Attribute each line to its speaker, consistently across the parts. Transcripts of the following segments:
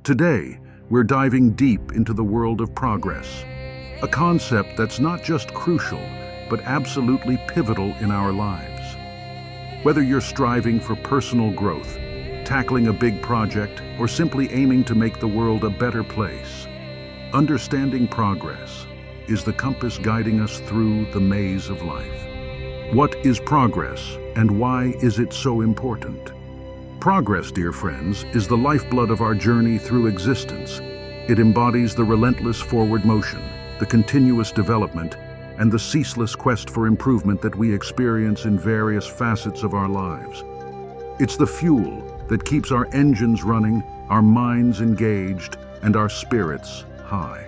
Speaker 1: Today, we're diving deep into the world of progress, a concept that's not just crucial, but absolutely pivotal in our lives. Whether you're striving for personal growth, tackling a big project, or simply aiming to make the world a better place, understanding progress is the compass guiding us through the maze of life. What is progress, and why is it so important? Progress, dear friends, is the lifeblood of our journey through existence. It embodies the relentless forward motion, the continuous development, and the ceaseless quest for improvement that we experience in various facets of our lives. It's the fuel that keeps our engines running, our minds engaged, and our spirits high.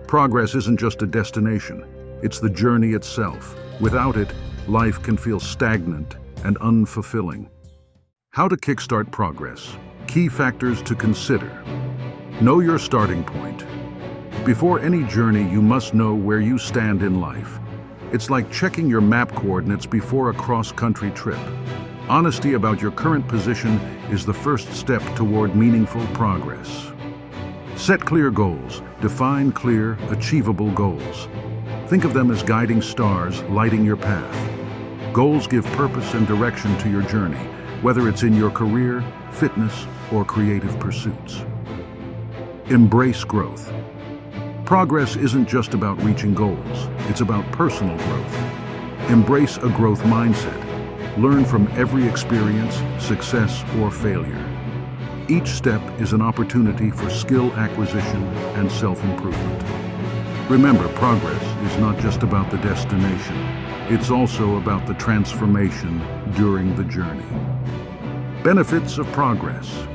Speaker 1: Progress isn't just a destination, it's the journey itself. Without it, life can feel stagnant and unfulfilling. How to kickstart progress. Key factors to consider. Know your starting point. Before any journey, you must know where you stand in life. It's like checking your map coordinates before a cross-country trip. Honesty about your current position is the first step toward meaningful progress. Set clear goals. Define clear, achievable goals. Think of them as guiding stars lighting your path. Goals give purpose and direction to your journey, whether it's in your career, fitness, or creative pursuits. Embrace growth. Progress isn't just about reaching goals, it's about personal growth. Embrace a growth mindset. Learn from every experience, success, or failure. Each step is an opportunity for skill acquisition and self-improvement. Remember, progress is not just about the destination. It's also about the transformation during the journey. Benefits of progress.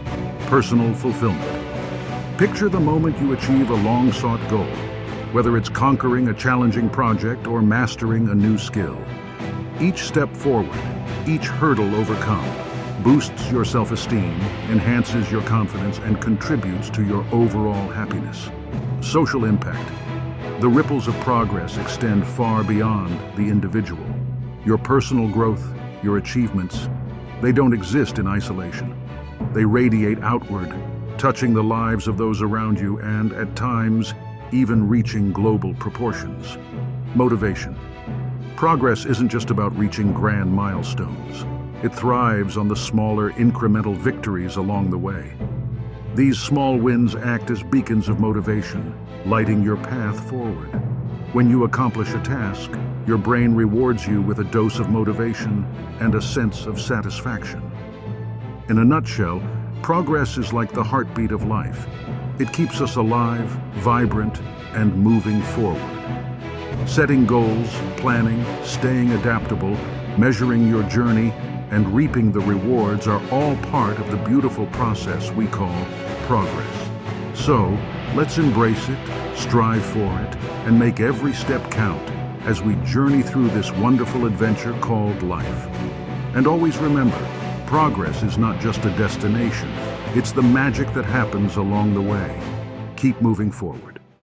Speaker 1: Personal fulfillment. Picture the moment you achieve a long-sought goal, whether it's conquering a challenging project or mastering a new skill. Each step forward, each hurdle overcome, boosts your self-esteem, enhances your confidence, and contributes to your overall happiness. Social impact. The ripples of progress extend far beyond the individual. Your personal growth, your achievements, they don't exist in isolation. They radiate outward, touching the lives of those around you and, at times, even reaching global proportions. Motivation. Progress isn't just about reaching grand milestones. It thrives on the smaller, incremental victories along the way. These small wins act as beacons of motivation, lighting your path forward. When you accomplish a task, your brain rewards you with a dose of motivation and a sense of satisfaction. In a nutshell, progress is like the heartbeat of life. It keeps us alive, vibrant, and moving forward. Setting goals, planning, staying adaptable, measuring your journey, and reaping the rewards are all part of the beautiful process we call progress. So, let's embrace it, strive for it, and make every step count as we journey through this wonderful adventure called life. And always remember, progress is not just a destination, it's the magic that happens along the way. Keep moving forward.